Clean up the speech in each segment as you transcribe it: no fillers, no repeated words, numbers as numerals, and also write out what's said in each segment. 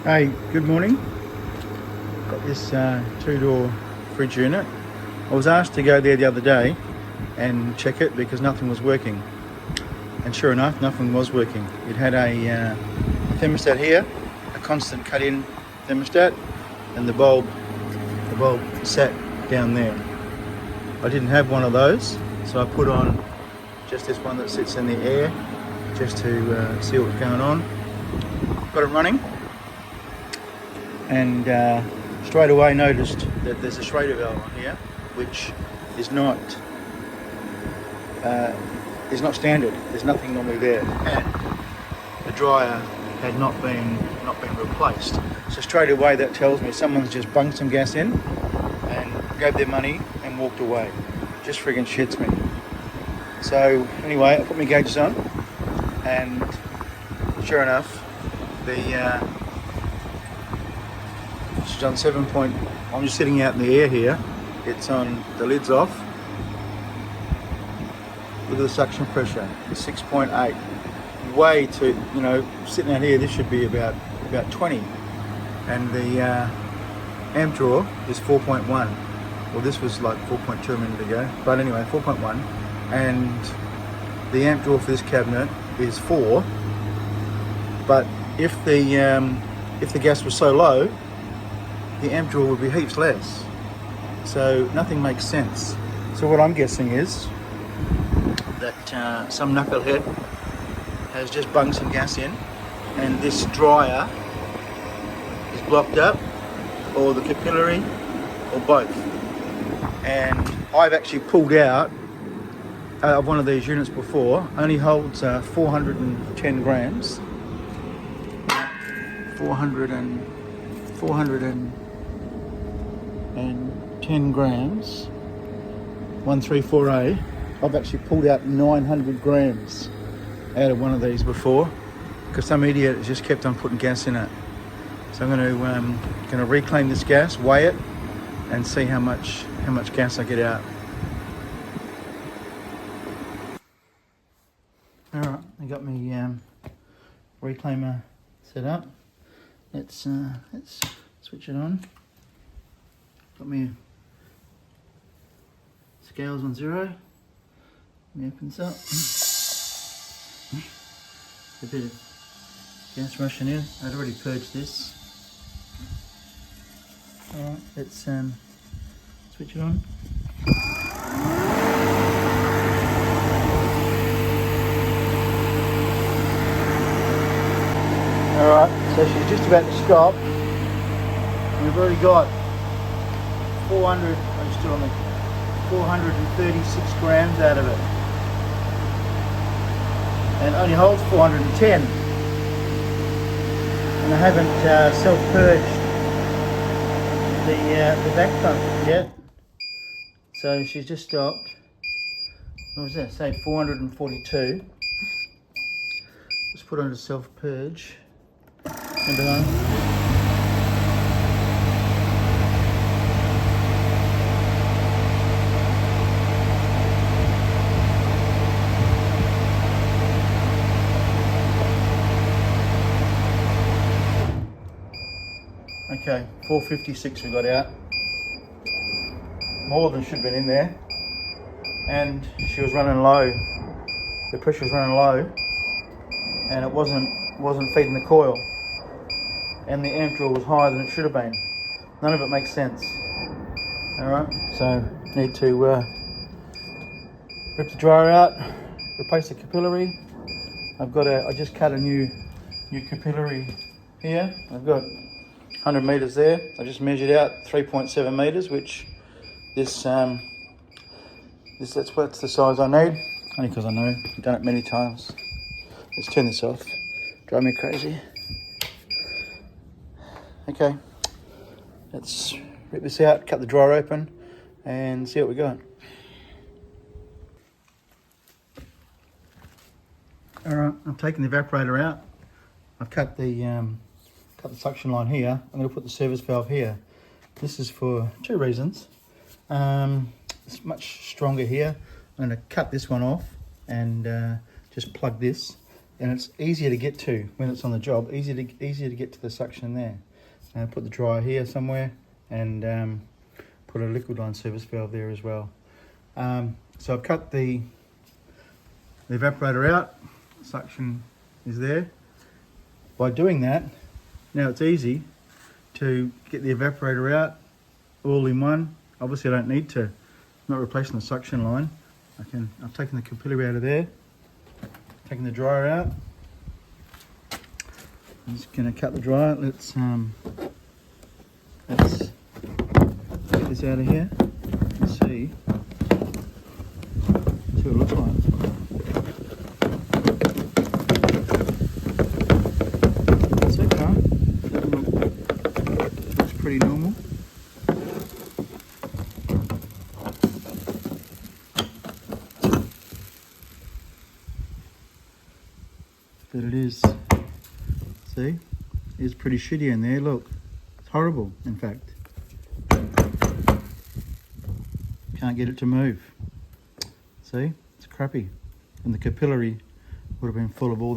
Hey, good morning. Got this two-door fridge unit. I was asked to go there the other day and check it because nothing was working. And sure enough, nothing was working. It had a thermostat here, a constant cut-in thermostat, and the bulb sat down there. I didn't have one of those, so I put on just this one that sits in the air just to see what's going on. Got it running. And straight away noticed that there's a Schrader valve on here, which is not standard. There's nothing normally there, and the dryer had not been replaced. So straight away that tells me someone's just bunged some gas in and gave their money and walked away. Just friggin' shits me. So anyway, I put my gauges on, and sure enough, it's on 7 point. I'm just sitting out in the air here. It's on, the lid's off. Look at the suction pressure, it's 6.8. Way too, sitting out here, this should be about 20. And the amp draw is 4.1. Well, this was like 4.2 a minute ago, but anyway, 4.1. And the amp draw for this cabinet is 4. But if the gas was so low, the amp draw would be heaps less. So nothing makes sense. So what I'm guessing is that some knucklehead has just bunged some gas in, and this dryer is blocked up, or the capillary, or both. And I've actually pulled out of one of these units before. Only holds 410 grams. 410 grams, 134A. I've actually pulled out 900 grams out of one of these before, because some idiot has just kept on putting gas in it. So I'm going to reclaim this gas, weigh it, and see how much gas I get out. All right, I got my reclaimer set up. Let's switch it on. Got my scales on 0. Let me opens up. A bit of gas rushing in. I'd already purged this. Alright, let's switch it on. Alright, so she's just about to stop. We've already got 436 grams out of it. And it only holds 410. And I haven't self-purged the back pump yet. So she's just stopped. What was that? Say 442. Let's put on to self-purge. And on. Okay, 456 we got out. More than should have been in there. And she was running low. The pressure was running low, and it wasn't feeding the coil. And the amp draw was higher than it should have been. None of it makes sense. Alright, so need to rip the dryer out, replace the capillary. I just cut a new capillary here. I've got 100 meters there. I just measured out 3.7 meters, which that's the size I need. Only because I know I've done it many times. Let's turn this off. Drive me crazy. Okay, let's rip this out, cut the dryer open, and see what we got. All right, I've taken the evaporator out. I've cut the suction line here. I'm going to put the service valve here. This is for two reasons. It's much stronger here. I'm going to cut this one off and just plug this. and it's easier to get to when it's on the job. Easier to get to the suction there. Put the dryer here somewhere, and put a liquid line service valve there as well. So I've cut the evaporator out. Suction is there. By doing that, now it's easy to get the evaporator out all in one. Obviously I don't need to. I'm not replacing the suction line. I've taken the capillary out of there, taking the dryer out. I'm just going to cut the dryer. Let's get this out of here and see what it looks like. It's okay. Looks pretty normal. But it is, see, it's pretty shitty in there. Look, it's horrible, in fact. Can't get it to move. See, it's crappy. And the capillary would have been full of all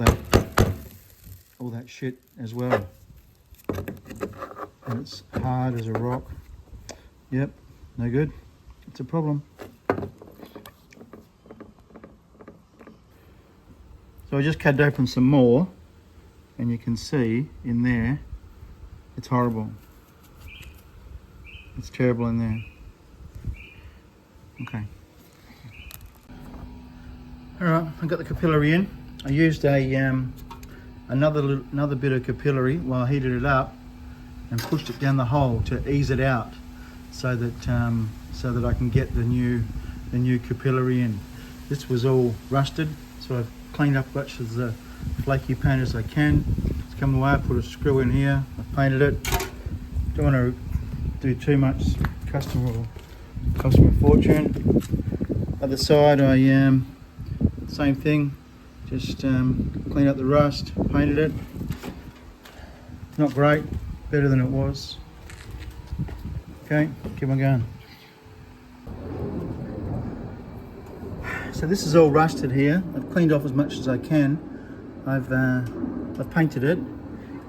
that shit as well. And it's hard as a rock. Yep, no good. It's a problem. So I just cut open some more, and you can see in there, it's horrible. It's terrible in there. Okay. All right, I got the capillary in. I used another bit of capillary while I heated it up, and pushed it down the hole to ease it out, so that I can get the new capillary in. This was all rusted, so I've cleaned up much of the flaky paint as I can. It's come away. I put a screw in here. I painted it. Don't want to do too much customer fortune. Other side, I same thing. Just cleaned up the rust, painted it. Not great. Better than it was. Okay, keep on going. So this is all rusted here. I've cleaned off as much as I can. I've painted it,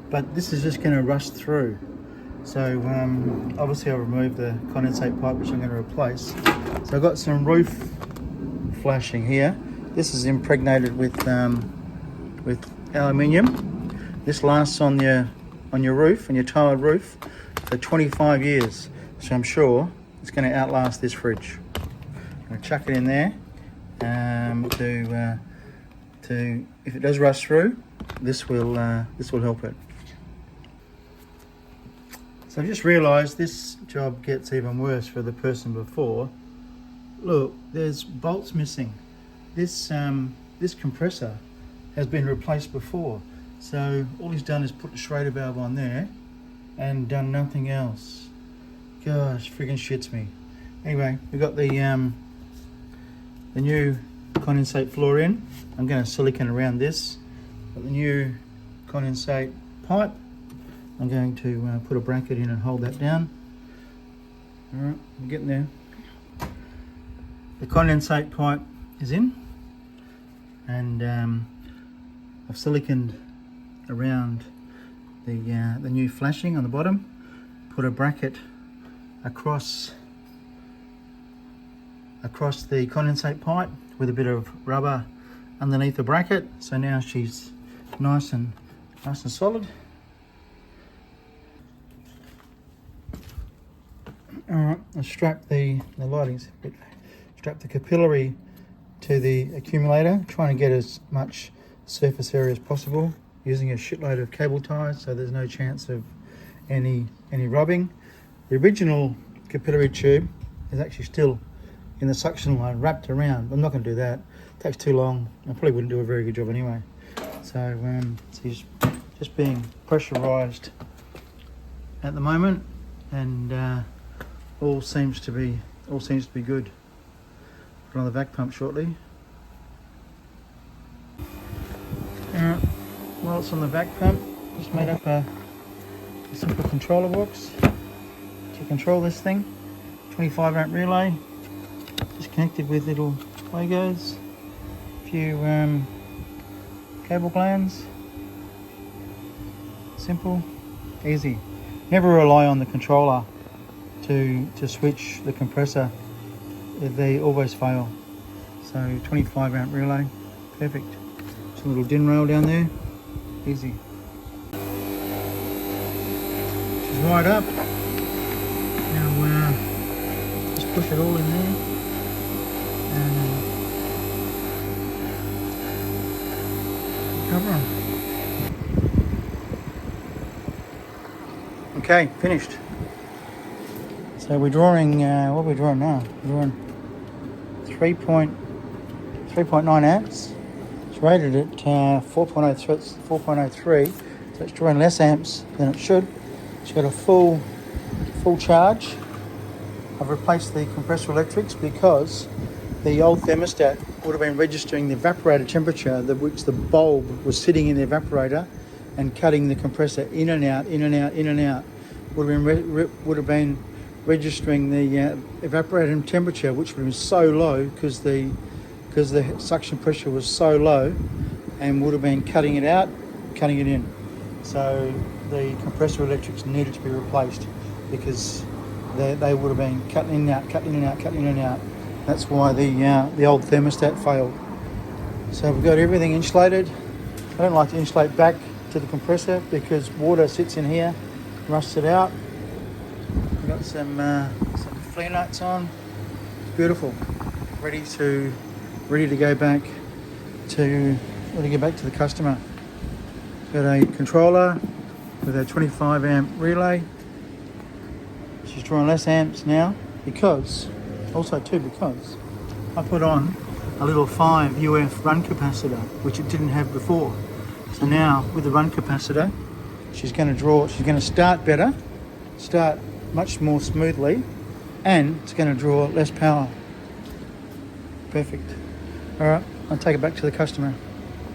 but this is just going to rust through. So obviously I'll remove the condensate pipe, which I'm going to replace. So I've got some roof flashing here. This is impregnated with aluminium. This lasts on your roof, on your tiled roof, for 25 years. So I'm sure it's going to outlast this fridge. I'm going to chuck it in there. To if it does rust through, this will help it. So I've just realised this job gets even worse for the person before. Look, there's bolts missing. This compressor has been replaced before. So all he's done is put the Schrader valve on there and done nothing else. Gosh, friggin' shits me. Anyway, we've got the new condensate floor in. I'm going to silicone around this. Got the new condensate pipe. I'm going to put a bracket in and hold that down. Alright, I'm getting there. The condensate pipe is in, and I've siliconed around the new flashing on the bottom. Put a bracket across the condensate pipe with a bit of rubber underneath the bracket. So now she's nice and solid. All right, I'll strap the lighting's a bit. Strap the capillary to the accumulator, trying to get as much surface area as possible, using a shitload of cable ties, so there's no chance of any rubbing. The original capillary tube is actually still in the suction line, wrapped around. I'm not going to do that. It takes too long. I probably wouldn't do a very good job anyway. So he's just being pressurized at the moment, and all seems to be good. Put on the vac pump shortly. Alright, while it's on the vac pump, just made up a simple controller box to control this thing. 25 amp relay, just connected with little Legos, a few cable glands. Simple, easy. Never rely on the controller to switch the compressor. They always fail. So 25 amp relay, perfect. Just a little DIN rail down there, easy. She's right up. Now just push it all in there. And cover them. Okay, finished. So we're drawing, what are we drawing now? We're drawing 3.9 amps. It's rated at 4.03, so it's drawing less amps than it should. It's got a full charge. I've replaced the compressor electrics because the old thermostat would have been registering the evaporator temperature, which the bulb was sitting in the evaporator and cutting the compressor in and out, in and out, in and out. Would have been registering the evaporator temperature, which would have been so low because the suction pressure was so low, and would have been cutting it out, cutting it in. So the compressor electrics needed to be replaced because they would have been cutting in and out, cutting in and out, cutting in and out. That's why the old thermostat failed. So we've got everything insulated. I don't like to insulate back to the compressor because water sits in here, rusts it out. We've got some flare nuts on. It's beautiful. Ready to go back to the customer. Got a controller with a 25 amp relay. She's drawing less amps now because I put on a little 5 UF run capacitor, which it didn't have before. So now with the run capacitor, she's going to start better, start much more smoothly, and it's going to draw less power. Perfect. All right, I'll take it back to the customer.